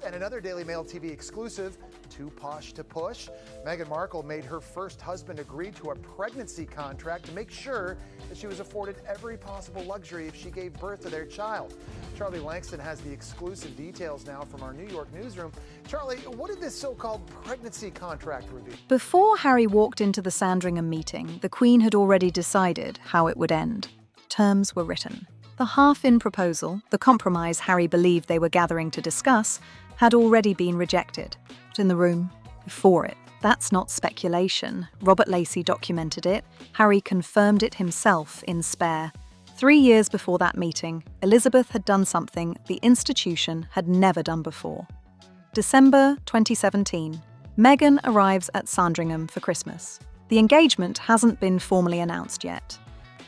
And another Daily Mail TV exclusive, too posh to push. Meghan Markle made her first husband agree to a pregnancy contract to make sure that she was afforded every possible luxury if she gave birth to their child. Charlie Langston has the exclusive details now from our New York newsroom. Charlie, what did this so-called pregnancy contract reveal? Before Harry walked into the Sandringham meeting, the Queen had already decided how it would end. Terms were written. The half-in proposal, the compromise Harry believed they were gathering to discuss, had already been rejected. But in the room before it. That's not speculation. Robert Lacey documented it. Harry confirmed it himself in Spare. 3 years before that meeting, Elizabeth had done something the institution had never done before. December 2017. Meghan arrives at Sandringham for Christmas. The engagement hasn't been formally announced yet.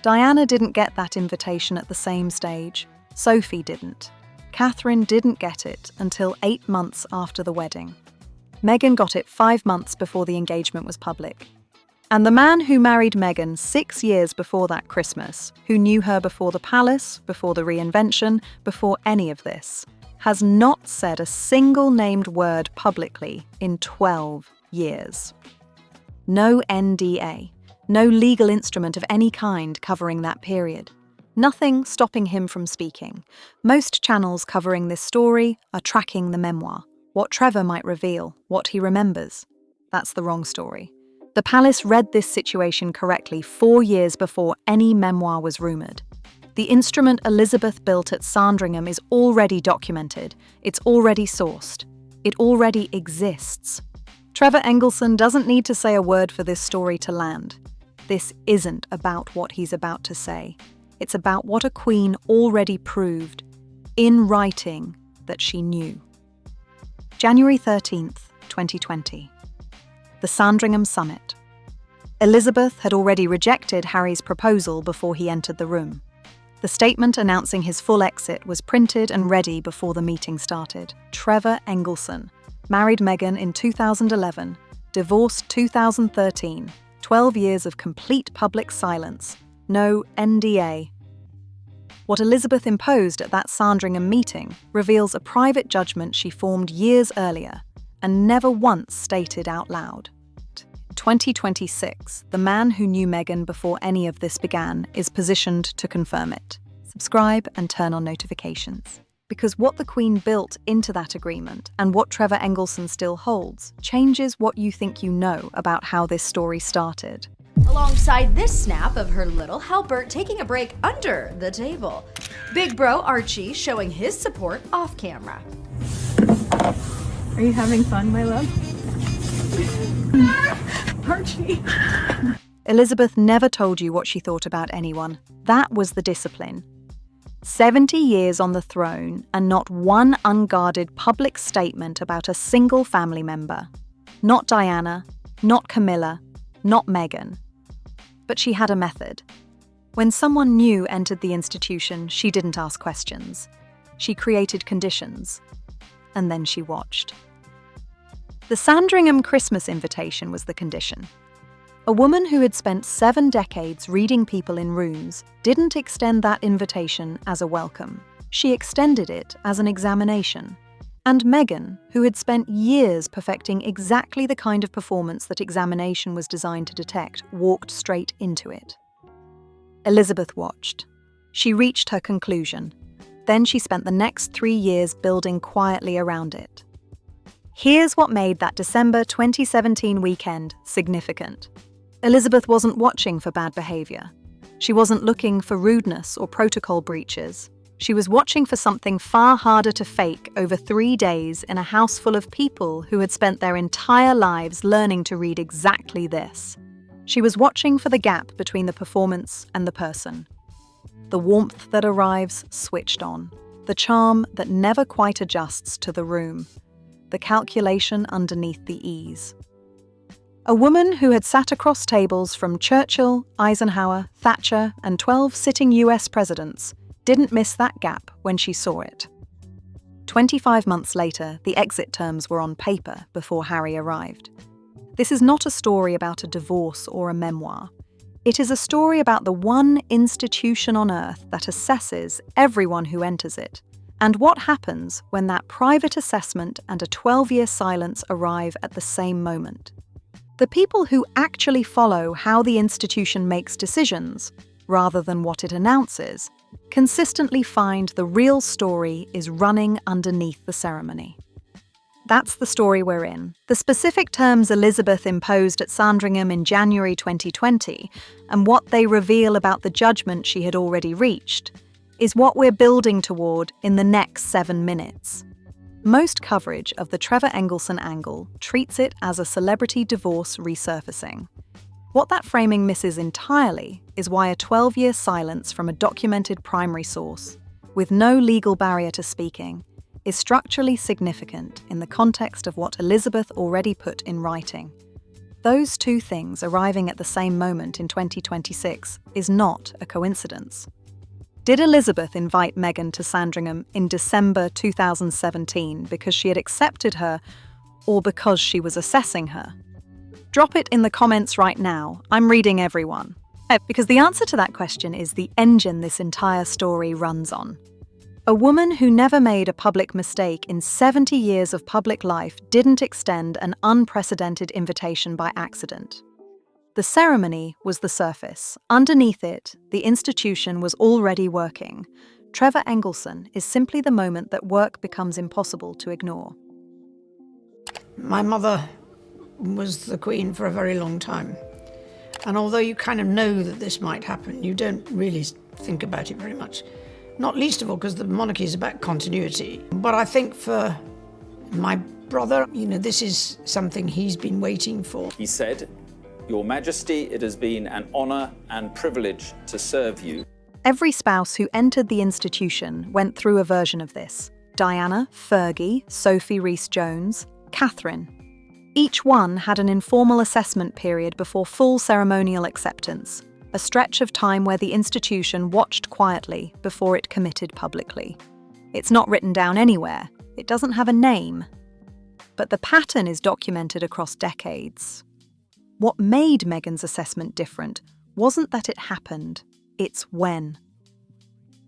Diana didn't get that invitation at the same stage. Sophie didn't. Catherine didn't get it until 8 months after the wedding. Meghan got it 5 months before the engagement was public. And the man who married Meghan 6 years before that Christmas, who knew her before the palace, before the reinvention, before any of this, has not said a single named word publicly in 12 years. No NDA. No legal instrument of any kind covering that period. Nothing stopping him from speaking. Most channels covering this story are tracking the memoir, what Trevor might reveal, what he remembers. That's the wrong story. The palace read this situation correctly 4 years before any memoir was rumoured. The instrument Elizabeth built at Sandringham is already documented. It's already sourced. It already exists. Trevor Engelson doesn't need to say a word for this story to land. This isn't about what he's about to say. It's about what a queen already proved, in writing, that she knew. January 13th, 2020. The Sandringham Summit. Elizabeth had already rejected Harry's proposal before he entered the room. The statement announcing his full exit was printed and ready before the meeting started. Trevor Engelson, married Meghan in 2011, divorced 2013, 12 years of complete public silence, no NDA. What Elizabeth imposed at that Sandringham meeting reveals a private judgment she formed years earlier and never once stated out loud. 2026, the man who knew Meghan before any of this began is positioned to confirm it. Subscribe and turn on notifications. Because what the Queen built into that agreement and what Trevor Engelson still holds changes what you think you know about how this story started. Alongside this snap of her little helper taking a break under the table. Big bro Archie showing his support off camera. Are you having fun, my love? Archie. Elizabeth never told you what she thought about anyone. That was the discipline. 70 years on the throne and not one unguarded public statement about a single family member. Not Diana, not Camilla, not Meghan. But she had a method. When someone new entered the institution, she didn't ask questions. She created conditions. And then she watched. The Sandringham Christmas invitation was the condition. A woman who had spent 7 decades reading people in rooms didn't extend that invitation as a welcome. She extended it as an examination. And Meghan, who had spent years perfecting exactly the kind of performance that examination was designed to detect, walked straight into it. Elizabeth watched. She reached her conclusion. Then she spent the next 3 years building quietly around it. Here's what made that December 2017 weekend significant. Elizabeth wasn't watching for bad behavior. She wasn't looking for rudeness or protocol breaches. She was watching for something far harder to fake over 3 days in a house full of people who had spent their entire lives learning to read exactly this. She was watching for the gap between the performance and the person. The warmth that arrives switched on. The charm that never quite adjusts to the room. The calculation underneath the ease. A woman who had sat across tables from Churchill, Eisenhower, Thatcher, and 12 sitting US presidents didn't miss that gap when she saw it. 25 months later, the exit terms were on paper before Harry arrived. This is not a story about a divorce or a memoir. It is a story about the one institution on earth that assesses everyone who enters it, And what happens when that private assessment and a 12-year silence arrive at the same moment? The people who actually follow how the institution makes decisions, rather than what it announces, consistently find the real story is running underneath the ceremony. That's the story we're in. The specific terms Elizabeth imposed at Sandringham in January 2020 and what they reveal about the judgment she had already reached is what we're building toward in the next 7 minutes. Most coverage of the Trevor Engelson angle treats it as a celebrity divorce resurfacing. What that framing misses entirely is why a 12-year silence from a documented primary source, with no legal barrier to speaking, is structurally significant in the context of what Elizabeth already put in writing. Those two things arriving at the same moment in 2026 is not a coincidence. Did Elizabeth invite Meghan to Sandringham in December 2017 because she had accepted her or because she was assessing her? Drop it in the comments right now. I'm reading everyone. Because the answer to that question is the engine this entire story runs on. A woman who never made a public mistake in 70 years of public life didn't extend an unprecedented invitation by accident. The ceremony was the surface. Underneath it, the institution was already working. Trevor Engelson is simply the moment that work becomes impossible to ignore. My mother was the Queen for a very long time. And although you kind of know that this might happen, you don't really think about it very much. Not least of all because the monarchy is about continuity. But I think for my brother, this is something he's been waiting for. He said, "Your Majesty, it has been an honour and privilege to serve you." Every spouse who entered the institution went through a version of this. Diana, Fergie, Sophie Rhys-Jones, Catherine. Each one had an informal assessment period before full ceremonial acceptance, a stretch of time where the institution watched quietly before it committed publicly. It's not written down anywhere. It doesn't have a name. But the pattern is documented across decades. What made Meghan's assessment different wasn't that it happened, it's when.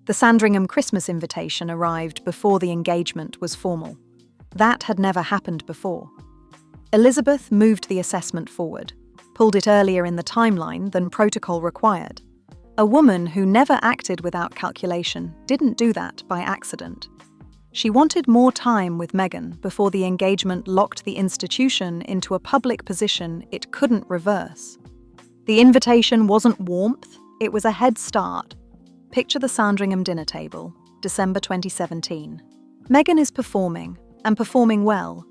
The Sandringham Christmas invitation arrived before the engagement was formal. That had never happened before. Elizabeth moved the assessment forward, pulled it earlier in the timeline than protocol required. A woman who never acted without calculation didn't do that by accident. She wanted more time with Meghan before the engagement locked the institution into a public position it couldn't reverse. The invitation wasn't warmth, it was a head start. Picture the Sandringham dinner table, December 2017. Meghan is performing, and performing well.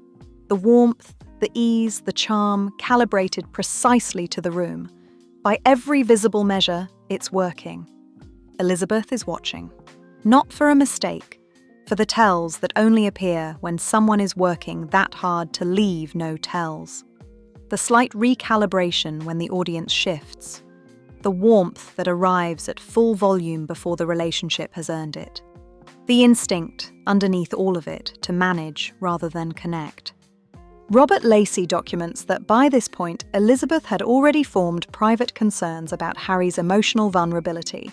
The warmth, the ease, the charm, calibrated precisely to the room. By every visible measure, it's working. Elizabeth is watching. Not for a mistake, for the tells that only appear when someone is working that hard to leave no tells. The slight recalibration when the audience shifts. The warmth that arrives at full volume before the relationship has earned it. The instinct, underneath all of it, to manage rather than connect. Robert Lacey documents that by this point, Elizabeth had already formed private concerns about Harry's emotional vulnerability,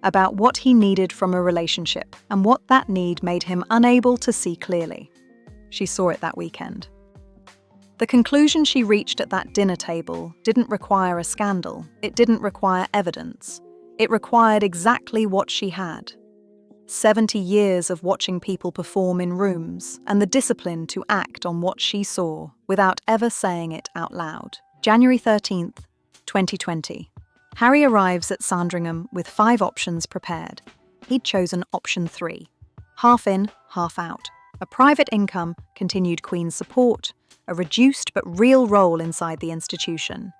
about what he needed from a relationship, and what that need made him unable to see clearly. She saw it that weekend. The conclusion she reached at that dinner table didn't require a scandal. It didn't require evidence. It required exactly what she had. 70 years of watching people perform in rooms and the discipline to act on what she saw without ever saying it out loud. January 13th, 2020. Harry arrives at Sandringham with 5 options prepared. He'd chosen option 3. Half in, half out. A private income, continued Queen's support, a reduced but real role inside the institution.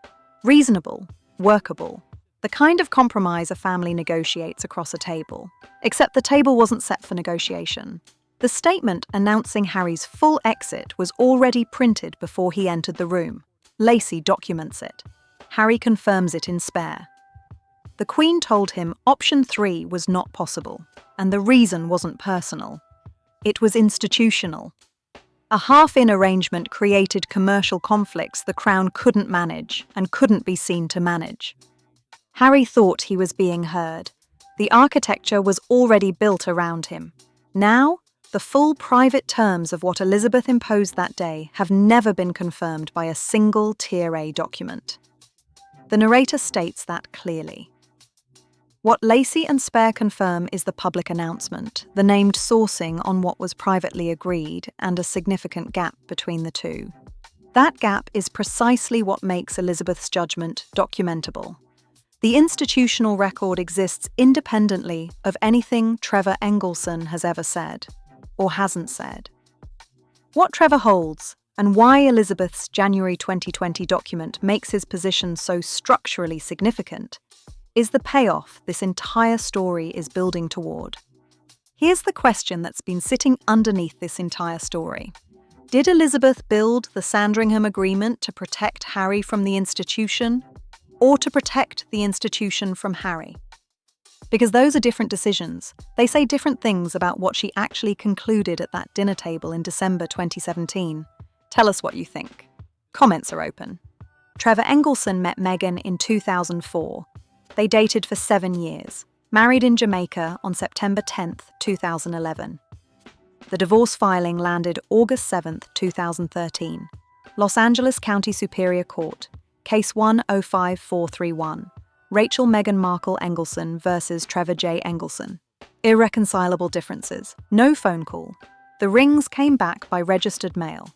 Reasonable, workable. The kind of compromise a family negotiates across a table. Except the table wasn't set for negotiation. The statement announcing Harry's full exit was already printed before he entered the room. Lacey documents it. Harry confirms it in spare. The Queen told him option 3 was not possible, and the reason wasn't personal. It was institutional. A half-in arrangement created commercial conflicts the Crown couldn't manage and couldn't be seen to manage. Harry thought he was being heard. The architecture was already built around him. Now, the full private terms of what Elizabeth imposed that day have never been confirmed by a single Tier A document. The narrator states that clearly. What Lacey and Spare confirm is the public announcement, the named sourcing on what was privately agreed, and a significant gap between the two. That gap is precisely what makes Elizabeth's judgment documentable. The institutional record exists independently of anything Trevor Engelson has ever said, or hasn't said. What Trevor holds, and why Elizabeth's January 2020 document makes his position so structurally significant, is the payoff this entire story is building toward. Here's the question that's been sitting underneath this entire story. Did Elizabeth build the Sandringham agreement to protect Harry from the institution, or to protect the institution from Harry? Because those are different decisions. They say different things about what she actually concluded at that dinner table in December 2017. Tell us what you think. Comments are open. Trevor Engelson met Meghan in 2004. They dated for 7 years, married in Jamaica on September 10, 2011. The divorce filing landed August 7, 2013. Los Angeles County Superior Court, Case 105431. Rachel Meghan Markle Engelson versus Trevor J. Engelson. Irreconcilable differences. No phone call. The rings came back by registered mail.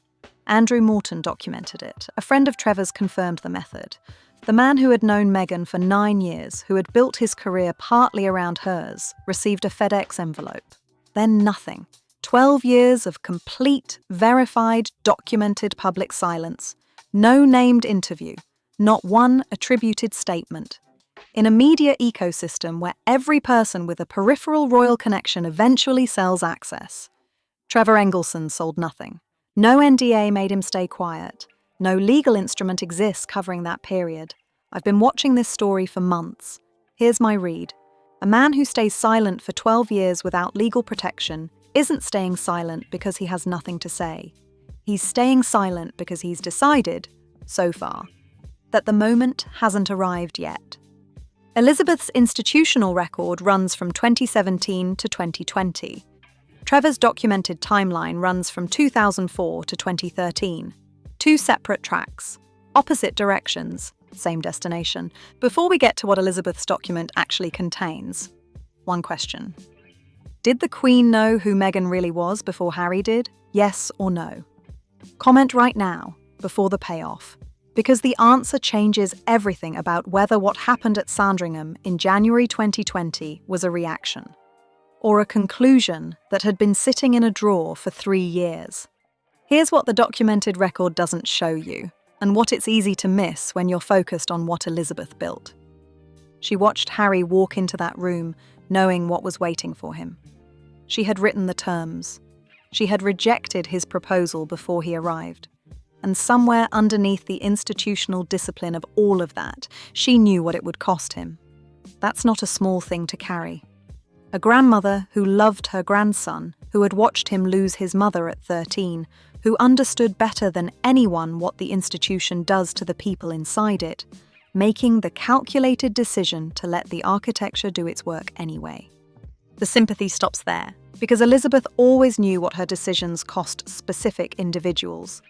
Andrew Morton documented it. A friend of Trevor's confirmed the method. The man who had known Meghan for 9 years, who had built his career partly around hers, received a FedEx envelope. Then nothing. 12 years of complete, verified, documented public silence. No named interview. Not one attributed statement. In a media ecosystem where every person with a peripheral royal connection eventually sells access, Trevor Engelson sold nothing. No NDA made him stay quiet. No legal instrument exists covering that period. I've been watching this story for months. Here's my read. A man who stays silent for 12 years without legal protection isn't staying silent because he has nothing to say. He's staying silent because he's decided, so far, that the moment hasn't arrived yet. Elizabeth's institutional record runs from 2017 to 2020. Trevor's documented timeline runs from 2004 to 2013. 2 separate tracks, opposite directions, same destination. Before we get to what Elizabeth's document actually contains, one question. Did the Queen know who Meghan really was before Harry did? Yes or no? Comment right now, before the payoff. Because the answer changes everything about whether what happened at Sandringham in January 2020 was a reaction, or a conclusion that had been sitting in a drawer for 3 years. Here's what the documented record doesn't show you, and what it's easy to miss when you're focused on what Elizabeth built. She watched Harry walk into that room, knowing what was waiting for him. She had written the terms. She had rejected his proposal before he arrived. And somewhere underneath the institutional discipline of all of that, she knew what it would cost him. That's not a small thing to carry. A grandmother who loved her grandson, who had watched him lose his mother at 13, who understood better than anyone what the institution does to the people inside it, making the calculated decision to let the architecture do its work anyway. The sympathy stops there, because Elizabeth always knew what her decisions cost specific individuals.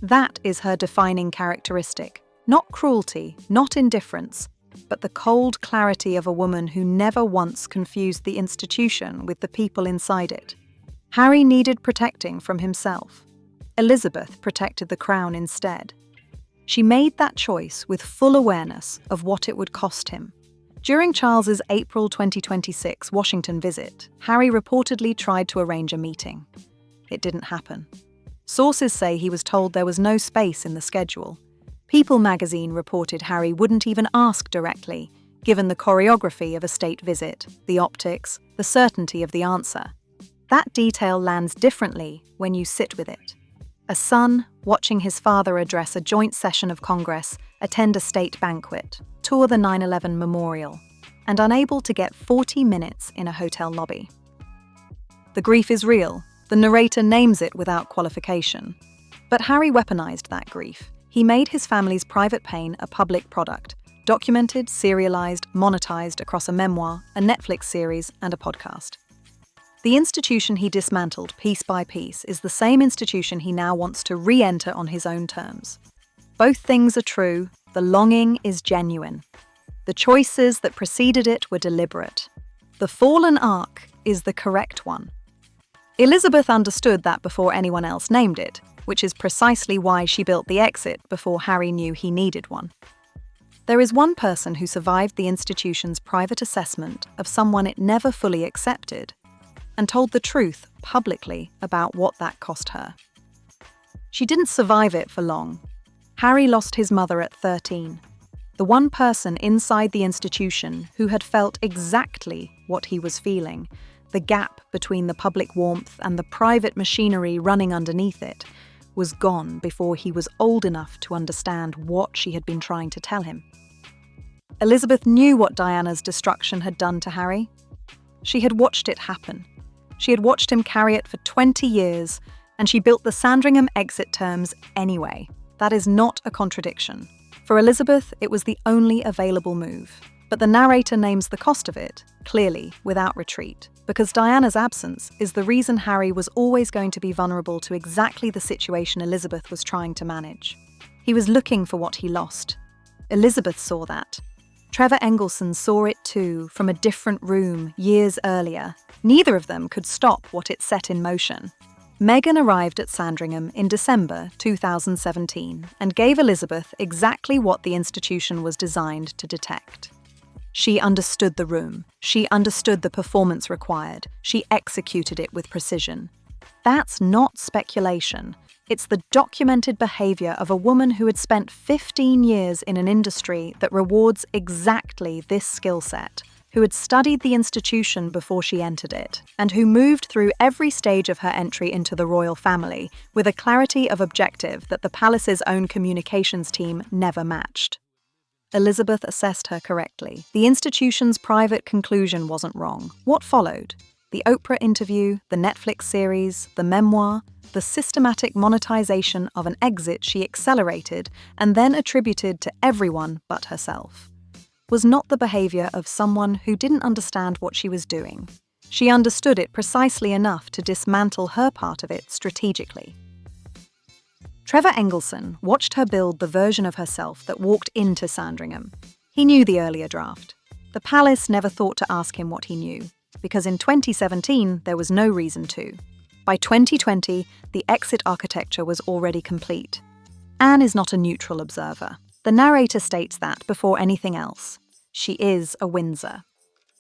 That is her defining characteristic. Not cruelty, not indifference, but the cold clarity of a woman who never once confused the institution with the people inside it. Harry needed protecting from himself. Elizabeth protected the crown instead. She made that choice with full awareness of what it would cost him. During Charles's April 2026 Washington visit, Harry reportedly tried to arrange a meeting. It didn't happen. Sources say he was told there was no space in the schedule. People magazine reported Harry wouldn't even ask directly, given the choreography of a state visit, the optics, the certainty of the answer. That detail lands differently when you sit with it. A son watching his father address a joint session of Congress, attend a state banquet, tour the 9/11 memorial, and unable to get 40 minutes in a hotel lobby. The grief is real. The narrator names it without qualification. But Harry weaponized that grief. He made his family's private pain a public product, documented, serialized, monetized across a memoir, a Netflix series, and a podcast. The institution he dismantled piece by piece is the same institution he now wants to re-enter on his own terms. Both things are true. The longing is genuine. The choices that preceded it were deliberate. The fallen ark is the correct one. Elizabeth understood that before anyone else named it, which is precisely why she built the exit before Harry knew he needed one. There is one person who survived the institution's private assessment of someone it never fully accepted, and told the truth publicly about what that cost her. She didn't survive it for long. Harry lost his mother at 13, the one person inside the institution who had felt exactly what he was feeling. The gap between the public warmth and the private machinery running underneath it was gone before he was old enough to understand what she had been trying to tell him. Elizabeth knew what Diana's destruction had done to Harry. She had watched it happen. She had watched him carry it for 20 years, and she built the Sandringham exit terms anyway. That is not a contradiction. For Elizabeth, it was the only available move. But the narrator names the cost of it, clearly, without retreat, because Diana's absence is the reason Harry was always going to be vulnerable to exactly the situation Elizabeth was trying to manage. He was looking for what he lost. Elizabeth saw that. Trevor Engelson saw it too, from a different room, years earlier. Neither of them could stop what it set in motion. Meghan arrived at Sandringham in December 2017 and gave Elizabeth exactly what the institution was designed to detect. She understood the room. She understood the performance required. She executed it with precision. That's not speculation. It's the documented behavior of a woman who had spent 15 years in an industry that rewards exactly this skill set, who had studied the institution before she entered it, and who moved through every stage of her entry into the royal family with a clarity of objective that the palace's own communications team never matched. Elizabeth assessed her correctly. The institution's private conclusion wasn't wrong. What followed? The Oprah interview, the Netflix series, the memoir, the systematic monetization of an exit she accelerated and then attributed to everyone but herself, was not the behavior of someone who didn't understand what she was doing. She understood it precisely enough to dismantle her part of it strategically. Trevor Engelson watched her build the version of herself that walked into Sandringham. He knew the earlier draft. The palace never thought to ask him what he knew, because in 2017 there was no reason to. By 2020, the exit architecture was already complete. Anne is not a neutral observer. The narrator states that before anything else. She is a Windsor.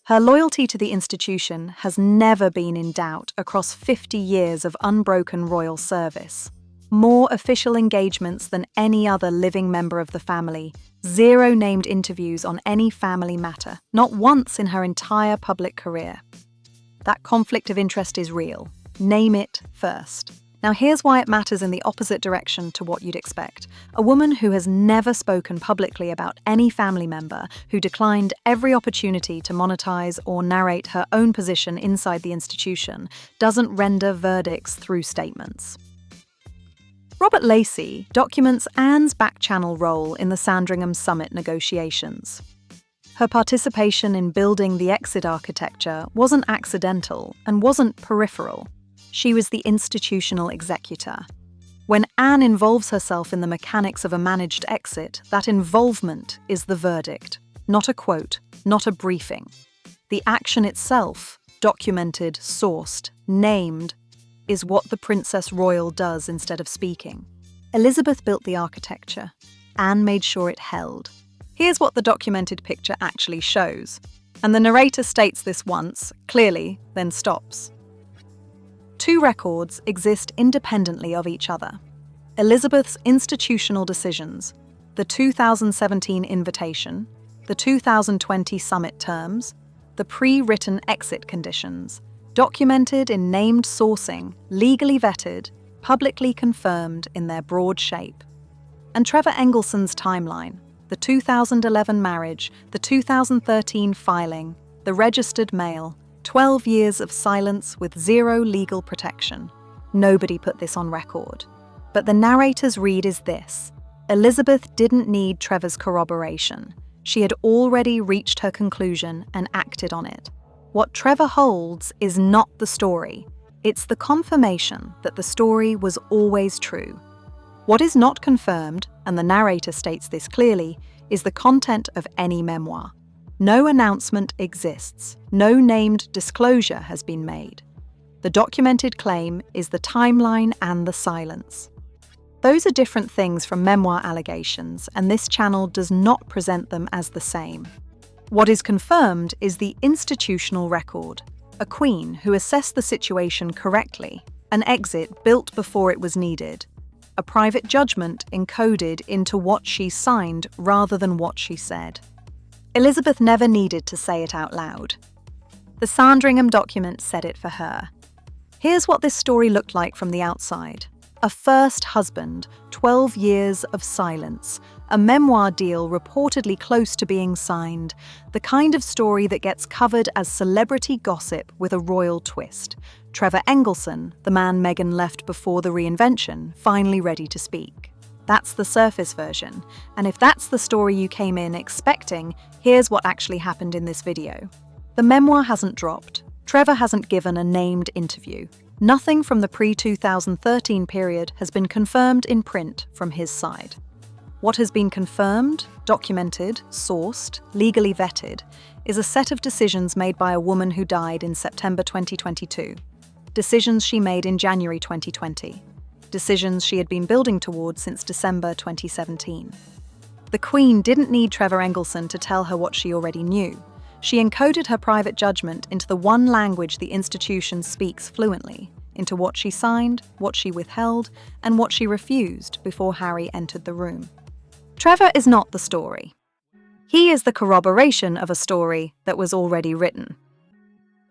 Her loyalty to the institution has never been in doubt across 50 years of unbroken royal service. More official engagements than any other living member of the family, 0 named interviews on any family matter, not once in her entire public career. That conflict of interest is real. Name it first. Now here's why it matters in the opposite direction to what you'd expect. A woman who has never spoken publicly about any family member, who declined every opportunity to monetize or narrate her own position inside the institution, doesn't render verdicts through statements. Robert Lacey documents Anne's back-channel role in the Sandringham summit negotiations. Her participation in building the exit architecture wasn't accidental and wasn't peripheral. She was the institutional executor. When Anne involves herself in the mechanics of a managed exit, that involvement is the verdict, not a quote, not a briefing. The action itself, documented, sourced, named, is what the Princess Royal does instead of speaking. Elizabeth built the architecture. Anne made sure it held. Here's what the documented picture actually shows. And the narrator states this once, clearly, then stops. 2 records exist independently of each other. Elizabeth's institutional decisions, the 2017 invitation, the 2020 summit terms, the pre-written exit conditions, documented in named sourcing, legally vetted, publicly confirmed in their broad shape. And Trevor Engelson's timeline, the 2011 marriage, the 2013 filing, the registered mail, 12 years of silence with 0 legal protection. Nobody put this on record. But the narrator's read is this. Elizabeth didn't need Trevor's corroboration. She had already reached her conclusion and acted on it. What Trevor holds is not the story. It's the confirmation that the story was always true. What is not confirmed, and the narrator states this clearly, is the content of any memoir. No announcement exists. No named disclosure has been made. The documented claim is the timeline and the silence. Those are different things from memoir allegations, and this channel does not present them as the same. What is confirmed is the institutional record, a queen who assessed the situation correctly, an exit built before it was needed, a private judgment encoded into what she signed rather than what she said. Elizabeth never needed to say it out loud. The Sandringham document said it for her. Here's what this story looked like from the outside. A first husband, 12 years of silence, a memoir deal reportedly close to being signed, the kind of story that gets covered as celebrity gossip with a royal twist. Trevor Engelson, the man Meghan left before the reinvention, finally ready to speak. That's the surface version, and if that's the story you came in expecting, here's what actually happened in this video. The memoir hasn't dropped. Trevor hasn't given a named interview. Nothing from the pre-2013 period has been confirmed in print from his side. What has been confirmed, documented, sourced, legally vetted, is a set of decisions made by a woman who died in September 2022. Decisions she made in January 2020. Decisions she had been building towards since December 2017. The Queen didn't need Trevor Engelson to tell her what she already knew. She encoded her private judgment into the one language the institution speaks fluently, into what she signed, what she withheld, and what she refused before Harry entered the room. Trevor is not the story. He is the corroboration of a story that was already written.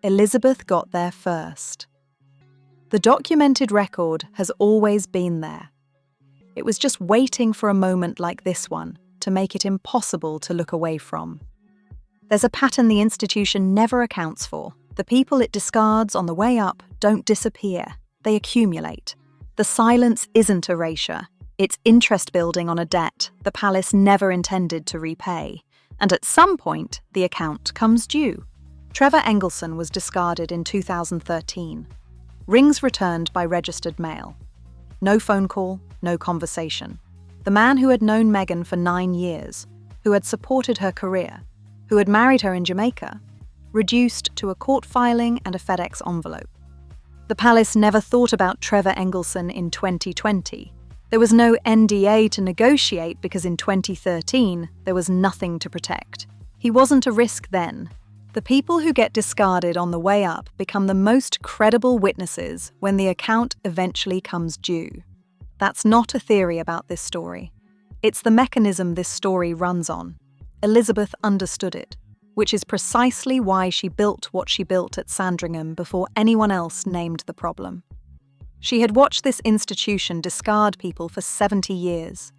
Elizabeth got there first. The documented record has always been there. It was just waiting for a moment like this one to make it impossible to look away from. There's a pattern the institution never accounts for. The people it discards on the way up don't disappear, they accumulate. The silence isn't erasure, it's interest building on a debt the palace never intended to repay. And at some point, the account comes due. Trevor Engelson was discarded in 2013. Rings returned by registered mail. No phone call, no conversation. The man who had known Meghan for 9 years, who had supported her career, who had married her in Jamaica, reduced to a court filing and a FedEx envelope. The palace never thought about Trevor Engelson in 2020. There was no NDA to negotiate because in 2013 there was nothing to protect. He wasn't a risk then. The people who get discarded on the way up become the most credible witnesses when the account eventually comes due. That's not a theory about this story. It's the mechanism this story runs on. Elizabeth understood it, which is precisely why she built what she built at Sandringham before anyone else named the problem. She had watched this institution discard people for 70 years.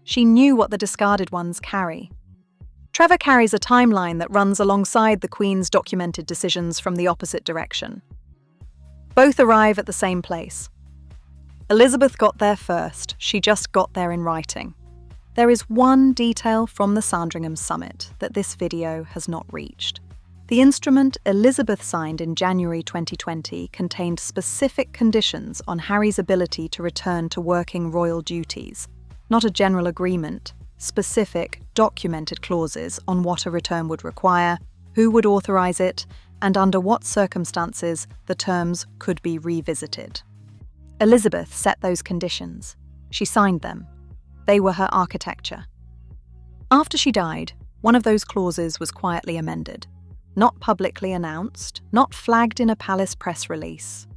She knew what the discarded ones carry. Trevor carries a timeline that runs alongside the Queen's documented decisions from the opposite direction. Both arrive at the same place. Elizabeth got there first, she just got there in writing. There is one detail from the Sandringham summit that this video has not reached. The instrument Elizabeth signed in January 2020 contained specific conditions on Harry's ability to return to working royal duties, not a general agreement, specific, documented clauses on what a return would require, who would authorize it, and under what circumstances the terms could be revisited. Elizabeth set those conditions. She signed them. They were her architecture. After she died, one of those clauses was quietly amended. Not publicly announced, not flagged in a palace press release.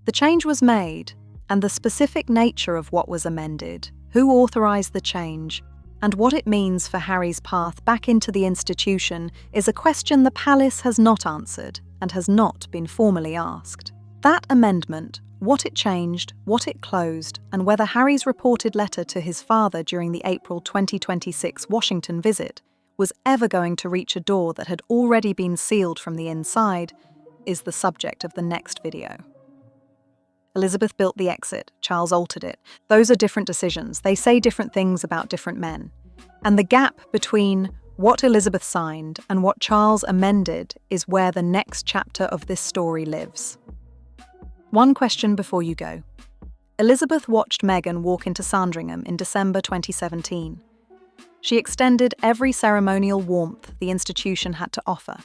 The change was made, and the specific nature of what was amended, who authorized the change, and what it means for Harry's path back into the institution is a question the palace has not answered and has not been formally asked. That amendment, what it changed, what it closed, and whether Harry's reported letter to his father during the April 2026 Washington visit was ever going to reach a door that had already been sealed from the inside, is the subject of the next video. Elizabeth built the exit, Charles altered it. Those are different decisions. They say different things about different men. And the gap between What Elizabeth signed and what Charles amended is where the next chapter of this story lives. One question before you go. Elizabeth watched Meghan walk into Sandringham in December 2017. She extended every ceremonial warmth the institution had to offer.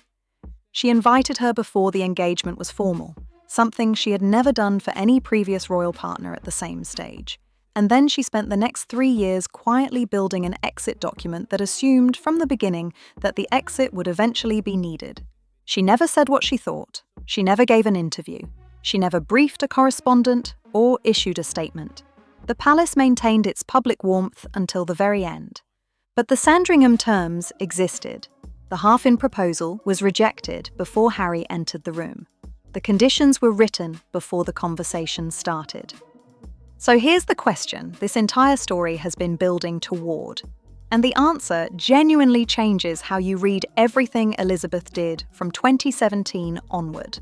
She invited her before the engagement was formal, something she had never done for any previous royal partner at the same stage. And then she spent the next 3 years quietly building an exit document that assumed from the beginning that the exit would eventually be needed. She never said what she thought. She never gave an interview. She never briefed a correspondent or issued a statement. The palace maintained its public warmth until the very end. But the Sandringham terms existed. The half-in proposal was rejected before Harry entered the room. The conditions were written before the conversation started. So here's the question this entire story has been building toward. And the answer genuinely changes how you read everything Elizabeth did from 2017 onward.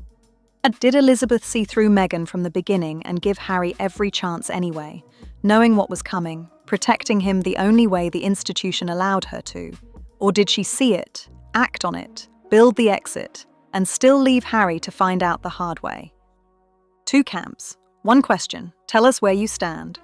Did Elizabeth see through Meghan from the beginning and give Harry every chance anyway, knowing what was coming, protecting him the only way the institution allowed her to? Or did she see it, act on it, build the exit, and still leave Harry to find out the hard way? Two camps. One question. Tell us where you stand.